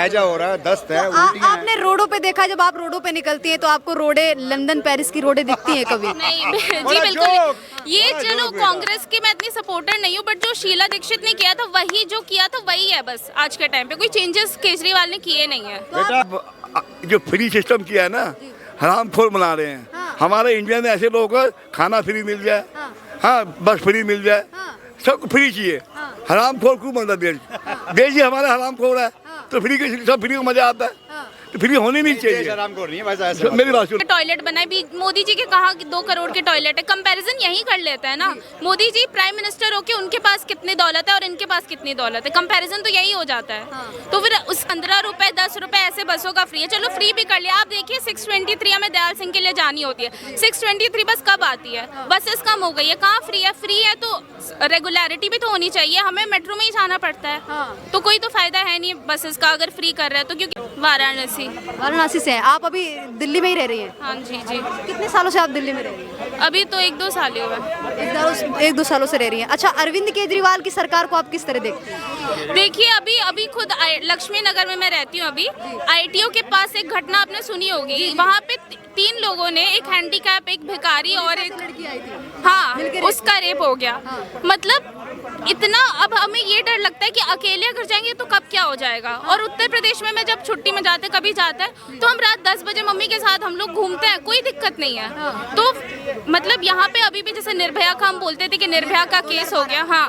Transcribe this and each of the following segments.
हैजा हो रहा है, दस्त है, उल्टियां हैं। आपने रोडों पे देखा, जब आप रोडों पे निकलती हैं तो आपको रोडें लंदन पेरिस की रोडें दिखती हैं कभी? नहीं जी बिल्कुल। ये चलो कांग्रेस की मैं इतनी सपोर्टर नहीं हूँ, बट जो शीला दीक्षित ने किया था वही जो किया था वही है बस। आज के टाइम पे कोई चेंजेस केजरीवाल ने किए नहीं है। बेटा जो फ्री सिस्टम किया है ना, हराम खोर बना रहे हैं। हमारे इंडिया में ऐसे लोग को खाना फ्री मिल जाए, हाँ बस फ्री मिल जाए, सब फ्री चाहिए। हराम खोर क्यों बनता देश? देश ही हमारा हराम खोर है, तो फ्री के सब फ्री को मजा आता है, तो फ्री होनी नहीं चाहिए। आराम को नहीं है वैसा, ऐसा मेरी बात सुन। टॉयलेट बनाए भी मोदी जी के कहा कि 2 करोड़ के टॉयलेट है, कंपैरिजन यही कर लेते हैं ना। मोदी जी प्राइम मिनिस्टर होके उनके पास कितनी दौलत है और इनके पास कितनी दौलत है, कंपैरिजन तो यही हो जाता है। तो फिर उस 15 रुपए 10 रुपए ऐसे बसों का फ्री है, चलो फ्री भी कर लिया। आप देखिए 623 हमें दयाल सिंह के लिए जानी होती है, 623 बस कब आती है? बसेस कम हो गई है, कहाँ फ्री है? फ्री है तो रेगुलरिटी भी तो होनी चाहिए, हमें मेट्रो में ही जाना पड़ता है। तो कोई तो फायदा है नहीं बसेस का अगर फ्री कर रहे हैं तो। क्योंकि वाराणसी से हैं आप, अभी दिल्ली में ही रह रही हैं? हाँ जी जी, कितने सालों से आप दिल्ली में रह रही हैं? अभी तो 1-2 साल ही हुआ। 1-2 सालों से रह रही हैं। अच्छा, अरविंद केजरीवाल की सरकार को आप किस तरह देखते हैं? देखिए अभी खुद लक्ष्मी नगर में मैं रहती हूँ। अभी ITO के पास एक घटना आपने सुनी होगी, वहाँ पे 3 लोगों ने, एक हैंडीकैप, एक भिखारी और एक लड़की आई थी, हाँ उसका रेप हो गया। मतलब इतना, अब हमें ये डर लगता है कि अकेले अगर जाएंगे तो कब क्या हो जाएगा। और उत्तर प्रदेश में मैं जब छुट्टी में जाते कभी जाता है तो हम रात 10 बजे मम्मी के साथ हम लोग घूमते हैं, कोई दिक्कत नहीं है। तो मतलब यहाँ पे अभी भी जैसे निर्भया का हम बोलते थे कि निर्भया का केस हो गया, हाँ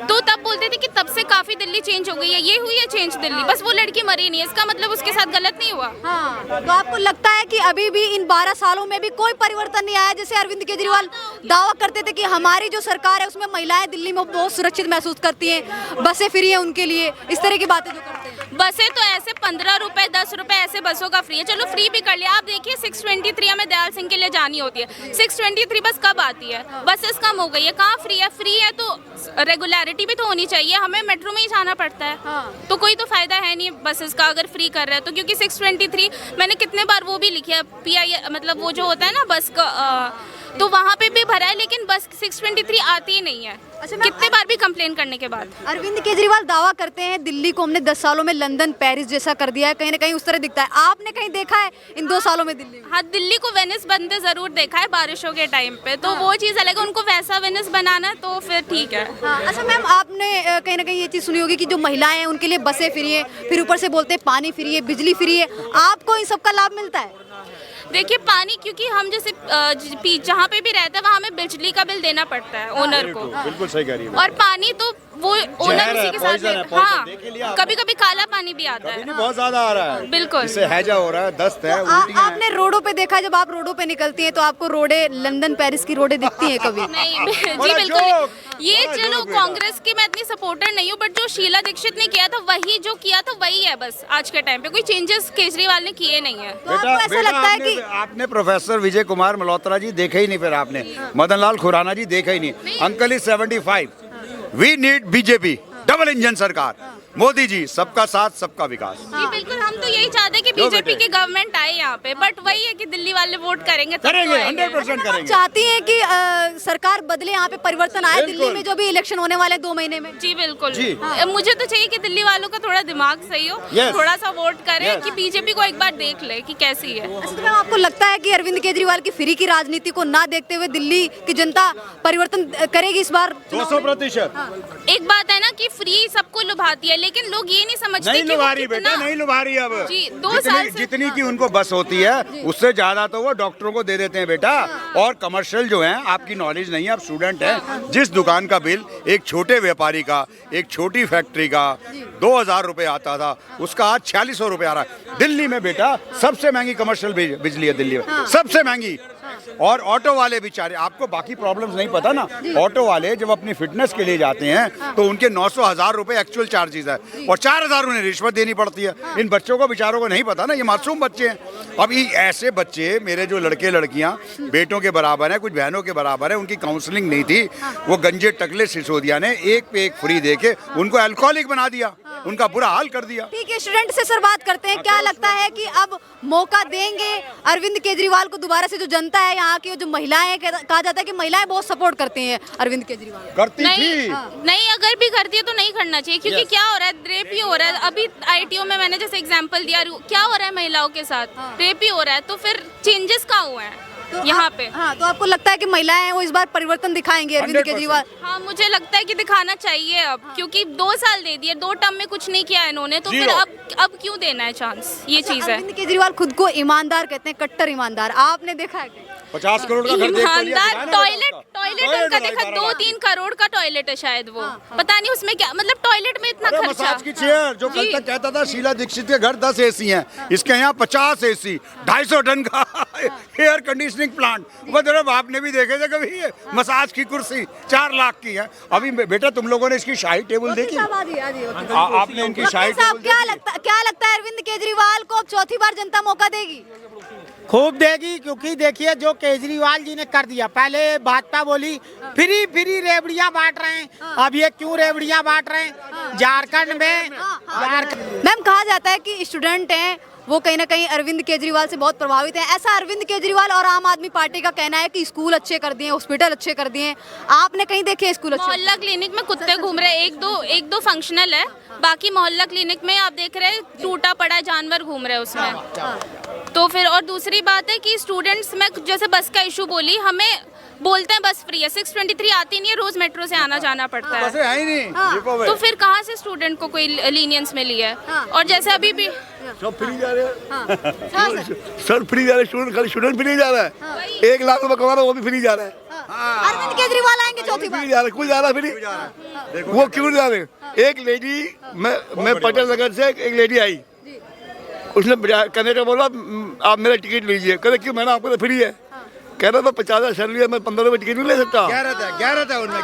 तो तब बोलते थे कि तब से काफी दिल्ली चेंज हो गई है। ये हुई है चेंज दिल्ली, बस वो लड़की मरी नहीं है, इसका मतलब उसके साथ गलत नहीं हुआ। हाँ, तो आपको लगता है कि अभी भी इन 12 सालों में भी कोई परिवर्तन नहीं आया? जैसे अरविंद केजरीवाल दावा करते थे कि हमारी जो सरकार है उसमें महिलाएं दिल्ली में बहुत सुरक्षित महसूस करती हैं, बसें फ्री है उनके लिए, इस तरह की बातें जो करते हैं। बसें तो ऐसे 15 रुपए 10 रुपए ऐसे बसों का फ्री है, चलो फ्री भी कर लिया। आप देखिए 623 हमें दयाल सिंह के लिए जानी होती है, 623 बस कब आती है? बसेस कम हो गई है, कहाँ फ्री है? फ्री है तो रेगुलरिटी भी तो होनी चाहिए, हमें मेट्रो में ही जाना पड़ता है। तो कोई तो फायदा है नहीं बसेस का अगर फ्री कर रहे हैं तो। क्योंकि 623 मैंने कितने बार वो भी लिखी है, PI मतलब वो जो होता है ना बस का, तो वहाँ पे भी भरा है, लेकिन बस 623 आती ही नहीं है। अच्छा, कितने बार भी कंप्लेन करने के बाद। अरविंद केजरीवाल दावा करते हैं दिल्ली को हमने 10 सालों में लंदन पेरिस जैसा कर दिया है, कहीं ना कहीं उस तरह दिखता है। आपने कहीं देखा है इन 2 सालों में दिल्ली में? हाँ, दिल्ली को वेनिस बनते जरूर देखा है बारिशों के टाइम पे, तो वो चीज़ अलग है। उनको वैसा वेनिस बनाना है तो फिर ठीक है। अच्छा मैम, आपने कहीं ना कहीं ये चीज़ सुनी होगी कि जो महिलाएं हैं उनके लिए बसें फ्री है, फिर ऊपर से बोलते हैं पानी फ्री है, बिजली फ्री है। आपको इन सब का लाभ मिलता है? देखिए पानी, क्योंकि हम जैसे जहाँ पे भी रहते हैं वहाँ हमें बिजली का बिल देना पड़ता है ओनर को। बिल्कुल सही कह रही है। और पानी तो वो ओनर उसी के साथ, हाँ कभी कभी काला पानी भी आता है, बहुत ज्यादा आ रहा है, बिल्कुल। इससे हैजा हो रहा है, दस्त है, उल्टियां हैं। आपने रोडों पे देखा, जब आप रोडों पे निकलती हैं तो आपको रोडें लंदन पेरिस की रोडें दिखती हैं कभी? नहीं जी बिल्कुल। ये चलो कांग्रेस की मैं इतनी सपोर्टर नहीं हूँ, बट जो शीला दीक्षित ने किया था वही जो किया था वही है बस। आज के टाइम पे कोई चेंजेस केजरीवाल ने किए नहीं है। तो आपको ऐसा लगता है कि आपने प्रोफेसर विजय कुमार मल्होत्रा जी देखे ही नहीं, फिर आपने मदन लाल खुराना जी देखा ही नहीं। Uncle is 75। We need BJP, double engine सरकार, मोदी जी सबका साथ सबका विकास। जी बिल्कुल, हम तो यही चाहते हैं कि बीजेपी की गवर्नमेंट आए यहाँ पे, बट वही है कि दिल्ली वाले वोट करेंगे तब तो आएंगे। 100% करेंगे। चाहती हैं कि सरकार बदले, यहाँ पे परिवर्तन आए दिल्ली में, जो भी इलेक्शन होने वाले 2 महीने में? जी बिल्कुल। जी। मुझे तो चाहिए कि दिल्ली वालों का थोड़ा दिमाग सही हो, थोड़ा सा वोट करें, कि बीजेपी को एक बार देख ले कि कैसी है। अच्छा, तो मैम आपको लगता है कि अरविंद केजरीवाल की फ्री की राजनीति को ना देखते हुए दिल्ली की जनता परिवर्तन करेगी इस बार? 200%। एक बात है ना कि फ्री सबको लुभाती है, लेकिन लोग ये नहीं समझते नहीं कि वो लुभा रही कितना- बेटा, नहीं लुभा रही अब। जी, 2 साल से जितनी की उनको बस होती है उससे ज्यादा तो वो डॉक्टरों को दे देते हैं बेटा। और कमर्शियल जो है, आपकी नॉलेज नहीं है, आप स्टूडेंट हैं, जिस दुकान का बिल एक छोटे व्यापारी का, एक छोटी फैक्ट्री का 2000 रुपए आता था, उसका आज 4600 रुपए आ रहा है दिल्ली में बेटा। सबसे महंगी कमर्शियल बिजली है दिल्ली में, सबसे महंगी। और ऑटो वाले बेचारे, आपको बाकी प्रॉब्लम्स नहीं पता ना, ऑटो वाले जब अपनी फिटनेस के लिए जाते हैं तो उनके 900-1000 रुपए एक्चुअल चार्जेस है, और 4000 उन्हें रिश्वत देनी पड़ती है। इन बच्चों को बेचारों को नहीं पता ना, ये मासूम बच्चे हैं। अब ये ऐसे बच्चे, मेरे जो लड़के लड़कियां बेटों के बराबर हैं, कुछ बहनों के बराबर है, उनकी काउंसलिंग नहीं थी, वो गंजे टकले सिसोदिया ने एक पे एक फ्री देके उनको अल्कोहलिक बना दिया, उनका बुरा हाल कर दिया। ठीक है, स्टूडेंट से सर बात करते हैं। क्या लगता है कि अब मौका देंगे अरविंद केजरीवाल को दोबारा से? जो जनता है है यहाँ की जो महिलाएं, कहा जाता है कि महिलाएं बहुत सपोर्ट करती हैं अरविंद केजरीवाल को। करती नहीं थी। नहीं, अगर भी करती है तो नहीं करना चाहिए, क्योंकि क्या हो रहा है, रेप ही हो रहा है। अभी आईटीओ में मैंने जैसे एग्जांपल दिया, क्या हो रहा है महिलाओं के साथ, रेप ही हो रहा है। तो फिर चेंजेस कहाँ हुए हैं यहाँ पे? हाँ, तो आपको लगता है कि महिलाएं वो इस बार परिवर्तन दिखाएंगे अरविंद 100%। केजरीवाल? हाँ, मुझे लगता है कि दिखाना चाहिए अब, क्योंकि 2 साल दे दिए, 2 टर्म में कुछ नहीं किया इन्होंने, तो फिर अब क्यों देना है चांस? ये चीज है। अरविंद केजरीवाल खुद को ईमानदार कहते हैं, कट्टर ईमानदार। आपने देखा है क्या? 50 करोड़ का घर देख कर लिया, ईमानदार दिखाया ना टॉयलेट उसका। उनका देखा, 2-3 करोड़ का टॉयलेट है शायद वो, पता नहीं उसमें क्या, मतलब टॉयलेट में इतना अरे खर्चा। मसाज की चेयर जो कल जी। तक कहता था शीला दीक्षित के घर 10 एसी हैं, इसके यहाँ 50 एसी, 250 टन का एयर कंडीशनिंग प्लांट। वो तेरे बाप ने भी देखे थे कभी ये मसाज की कुर्सी 4 लाख की है। अभी बेटा तुम लोगों ने इसकी शाही टेबल देखी? आपने इनकी शाही टेबल देखी? क्या लगता है अरविंद केजरीवाल को अब चौथी बार जनता मौका देगी? खूब देगी, क्योंकि देखिए जो केजरीवाल जी ने कर दिया। पहले भाजपा बोली फ्री फ्री रेवड़ियां बांट रहे हैं, अब ये क्यों रेवड़ियां बांट रहे हैं झारखंड में? मैम, कहा जाता है कि स्टूडेंट हैं वो कहीं ना कहीं अरविंद केजरीवाल से बहुत प्रभावित हैं। ऐसा अरविंद केजरीवाल और आम आदमी पार्टी का कहना है कि स्कूल अच्छे कर दिए, हॉस्पिटल अच्छे कर दिए। आपने कहीं देखे स्कूल अच्छे? मोहल्ला क्लिनिक में कुत्ते घूम रहे हैं, एक दो फंक्शनल है, बाकी मोहल्ला क्लिनिक में आप देख रहे हैं टूटा पड़ा जानवर घूम रहे हैं उसमें। तो फिर और दूसरी बात है कि स्टूडेंट्स में जैसे बस का इशू बोली, हमें बोलते हैं बस फ्री है, 623 आती नहीं है, रोज मेट्रो से आना जाना पड़ता है। बसें हैं ही नहीं। तो फिर कहाँ से स्टूडेंट को कोई लीनियंस मिली है? और जैसे अभी भी सब फ्री जा रहे हैं, सर फ्री जा रहे हैं, खाली स्टूडेंट फ्री जा रहा है। 1 लाख रुपए कमा रहा है वो भी फ्री जा रहा है। अरविंद केजरीवाल आएंगे चौथी बार? फ्री जा रहा है, कोई जा रहा है फ्री। वो क्यों जा रहे हैं? एक लेडी, मैं पटेल नगर से एक लेडी आई, उसने कनेक्टर बोला आप मेरा टिकट लीजिए। कहते क्यों? मैंने आपको तो फ्री है। कह रहा था 50,000 सैलरी है, मैं 15 रुपए टिकट नहीं ले सकता। गैरत है उनमें,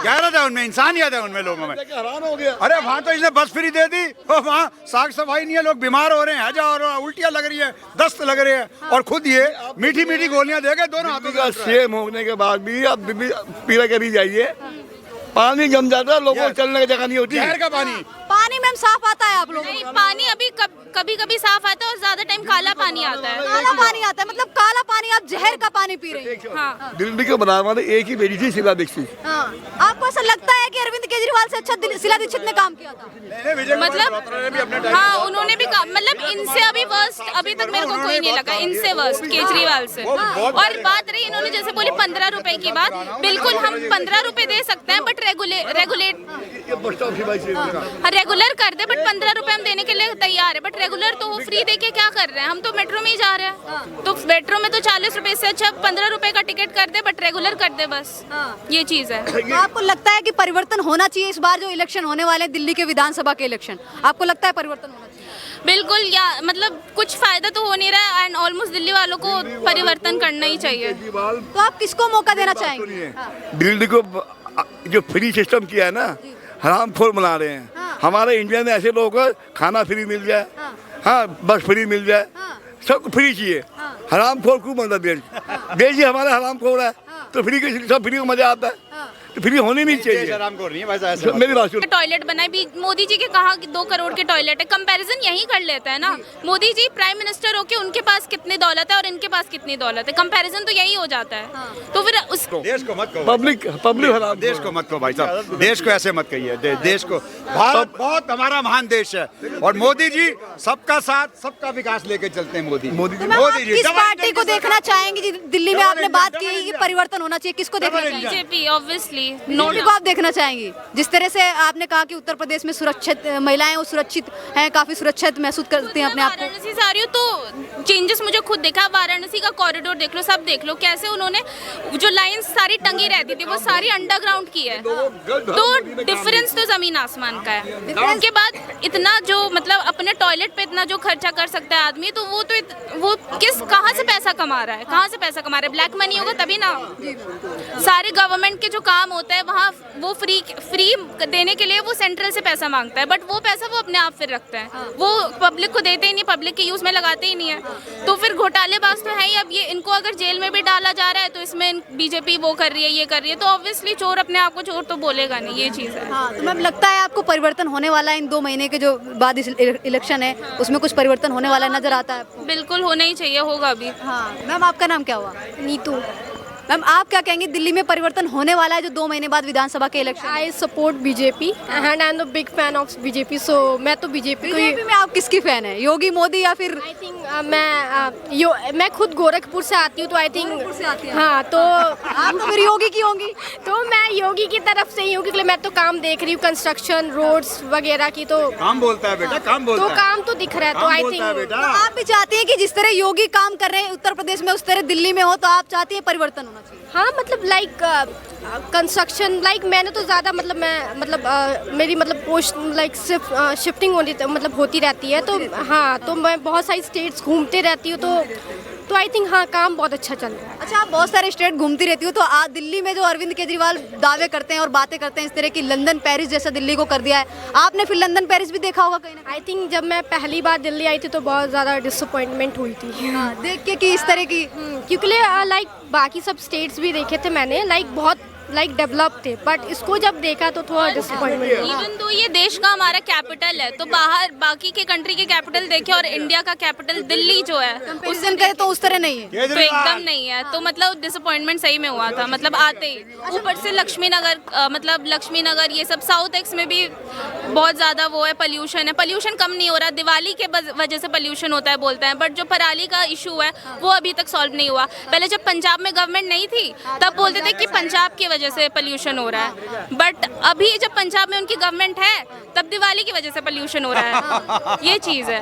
गैरत है उनमें, इंसानियत है उनमें, लोगों में। हैरान हो गया। अरे वहाँ तो इसने बस फ्री दे दी, वहाँ साफ सफाई नहीं है, लोग बीमार हो रहे हैं, हैजा हो रहा है, उल्टियाँ लग रही है, दस्त लग रहे हैं, और खुद ये मीठी मीठी गोलियां देके दोनों हाथों का सेम होने के बाद भी आप दिल्ली पीला के भी जाइए, पानी जम जाता है, लोगों को चलने की जगह नहीं होती। शहर का पानी मैम साफ आता है आप लोगों नहीं, को? पानी अभी कभी कभी साफ आता है और ज्यादा टाइम काला पानी आता है। काला पानी आता है, मतलब काला पानी, आप जहर का पानी पी रही हैं। हाँ, दिल्ली के बनाने वाले एक ही बेटी थी, शीला दीक्षित। हाँ। आपको ऐसा लगता है कि अरविंद केजरीवाल से अच्छा शीला दीक्षित ने काम किया था? मतलब हाँ, उन्होंने भी मतलब इनसे अभी वर्स्ट अभी तक मेरे को कोई नहीं लगा, इनसे वर्स्ट केजरीवाल से। और बात रही इन्होंने जैसे बोली 15 रुपए की बात, बिल्कुल हम 15 रुपए दे सकते हैं, बट रेगुलर कर दे, बट 15 रुपए हम देने के लिए तैयार है। बट रेगुलर तो वो फ्री देके क्या कर रहे हैं? हम तो मेट्रो में ही जा रहे हैं, तो मेट्रो में तो 40 रुपए से अच्छा 15 रुपए का टिकट कर दे, बट रेगुलर कर दे, बस ये चीज है। तो आपको लगता है कि परिवर्तन होना चाहिए इस बार जो इलेक्शन होने वाले हैं, दिल्ली के विधानसभा के इलेक्शन, आपको लगता है परिवर्तन होना चाहिए? बिल्कुल, या मतलब कुछ फायदा तो हो नहीं रहा है, एंड ऑलमोस्ट दिल्ली वालों को परिवर्तन करना ही चाहिए। तो आप किसको मौका देना चाहेंगे? दिल्ली को जो फ्री सिस्टम किया है ना, हरामखोर बना रहे हैं। हमारे इंडिया में ऐसे लोगों को खाना फ्री मिल जाए, हाँ बस फ्री मिल जाए, सब फ्री चाहिए। हरामखोर क्यों बनता देश? देश ही हमारा हरामखोर है, तो फ्री के सब फ्री को मजा आता है, तो फ्री होनी नहीं चाहिए। मेरी बात सुन। टॉयलेट बनाए भी मोदी जी के कहा कि 2 करोड़ के टॉयलेट है, कंपैरिजन यही कर लेते हैं ना। मोदी जी प्राइम मिनिस्टर होके उनके पास कितनी दौलत है और इनके पास कितनी दौलत है, कंपैरिजन तो यही हो जाता है। तो फिर उस देश को मत कहो, पब्लिक हराम, देश को मत कहो भाई साहब, देश को ऐसे मत कहिए। देश को, भारत बहुत हमारा महान देश है, और मोदी जी सबका साथ सबका विकास लेके चलते हैं। मोदी तो मैम, आप किस पार्टी को देखना चाहेंगे जी? दिल्ली में आपने बात की कि परिवर्तन होना चाहिए, किसको देखना चाहेंगे? बीजेपी ऑब्वियसली, बीजेपी को आप देखना चाहेंगी? जिस तरह से आपने कहा कि उत्तर प्रदेश में सुरक्षित महिलाएं वो सुरक्षित हैं, काफी सुरक्षित महसूस करती हैं अपने आप को। वाराणसी से आ रही हूँ तो चेंजेस मुझे खुद देखा, वाराणसी का कॉरिडोर देख लो, सब देख लो, कैसे उन्होंने जो लाइंस सारी टंगी रहती थी वो सारी अंडरग्राउंड की है। तो डिफरेंस तो जमीन आसमान का है। उसके बाद इतना जो मतलब अपने टॉयलेट पे इतना जो खर्चा कर सकता है आदमी, तो वो कहाँ से पैसा कमा रहा है? कहाँ से पैसा कमा रहा है? ब्लैक मनी होगा तभी ना। सारे गवर्नमेंट के जो काम होता है वहाँ वो फ्री देने के लिए वो सेंट्रल से पैसा मांगता है, बट वो पैसा वो अपने आप फिर रखता है, वो पब्लिक को देते ही नहीं, पब्लिक के यूज में लगाते ही नहीं है। तो फिर घोटालेबाज तो है ही। अब ये इनको अगर जेल में भी डाला जा रहा है तो इसमें बीजेपी वो कर रही है, ये कर रही है, तो ऑब्वियसली चोर अपने आप को चोर तो बोलेगा नहीं, ये चीज है। हाँ, तो मैम लगता है आपको परिवर्तन होने वाला है इन 2 महीने के जो बाद इलेक्शन इलेक्शन है उसमें कुछ परिवर्तन होने वाला नजर आता है आपको? बिल्कुल होना ही चाहिए, होगा भी। हाँ मैम, आपका नाम क्या हुआ? नीतू। मैम आप क्या कहेंगे, दिल्ली में परिवर्तन होने वाला है जो 2 महीने बाद विधानसभा के election? I support BJP and I'm a big fan of BJP, so मैं तो BJP को ही। बीजेपी में आप किसकी फैन है, योगी मोदी या फिर? I think मैं खुद गोरखपुर से आती हूँ, तो I think गोरखपुर से आती हैं? हाँ, तो आप तो फिर योगी की होंगी। तो मैं योगी की तरफ से ही हूँ, क्योंकि मैं तो काम देख रही हूँ, कंस्ट्रक्शन, रोड्स वगैरह की, तो काम बोलता है बेटा, काम बोलता तो है। काम तो दिख रहा है, तो काम आई बोलता है थिंक बेटा। तो आप भी चाहती हैं कि जिस तरह योगी काम कर रहे हैं उत्तर प्रदेश में उस तरह दिल्ली में हो, तो आप चाहती हैं परिवर्तन होना चाहिए? हाँ, मतलब लाइक कंस्ट्रक्शन, लाइक मैंने तो ज़्यादा मेरी पोस्ट लाइक शिफ्टिंग होती रहती है, तो हाँ, तो मैं बहुत सारी स्टेट्स घूमते रहती हूँ, तो आई थिंक हाँ, काम बहुत अच्छा चल रहा है। अच्छा, आप बहुत सारे स्टेट घूमती रहती हो, तो आज दिल्ली में जो अरविंद केजरीवाल दावे करते हैं और बातें करते हैं इस तरह की, लंदन पेरिस जैसा दिल्ली को कर दिया है, आपने फिर लंदन पेरिस भी देखा होगा कहीं ना? आई थिंक जब मैं पहली बार दिल्ली आई थी तो बहुत ज़्यादा डिसअपॉइंटमेंट हुई थी। हाँ, देख के कि इस तरह की। क्योंकि लाइक बाकी सब स्टेट्स भी देखे थे मैंने, लाइक बहुत डेवलप थे, बट इसको जब देखा तो थोड़ा डिसअपॉइंटमेंट हुआ। इवन तो ये देश का हमारा कैपिटल है, तो बाहर बाकी के कंट्री के कैपिटल देखे और इंडिया का कैपिटल दिल्ली जो है कंपैरिजन करे तो उस तरह नहीं है। तो एकदम नहीं है, तो मतलब डिसअपॉइंटमेंट सही में हुआ था, मतलब आते ही। ऊपर से लक्ष्मी नगर ये सब साउथ एक्स में भी बहुत ज़्यादा वो है, पोल्यूशन है, पोल्यूशन कम नहीं हो रहा, दिवाली के वजह से पोल्यूशन होता है बोलते हैं, बट जो पराली का इशू है वो अभी तक सॉल्व नहीं हुआ। पहले जब पंजाब में गवर्नमेंट नहीं थी तब बोलते थे कि पंजाब की वजह से पोल्यूशन हो रहा है, बट अभी जब पंजाब में उनकी गवर्नमेंट है तब दिवाली की वजह से पोल्यूशन हो रहा है। ये चीज़ है।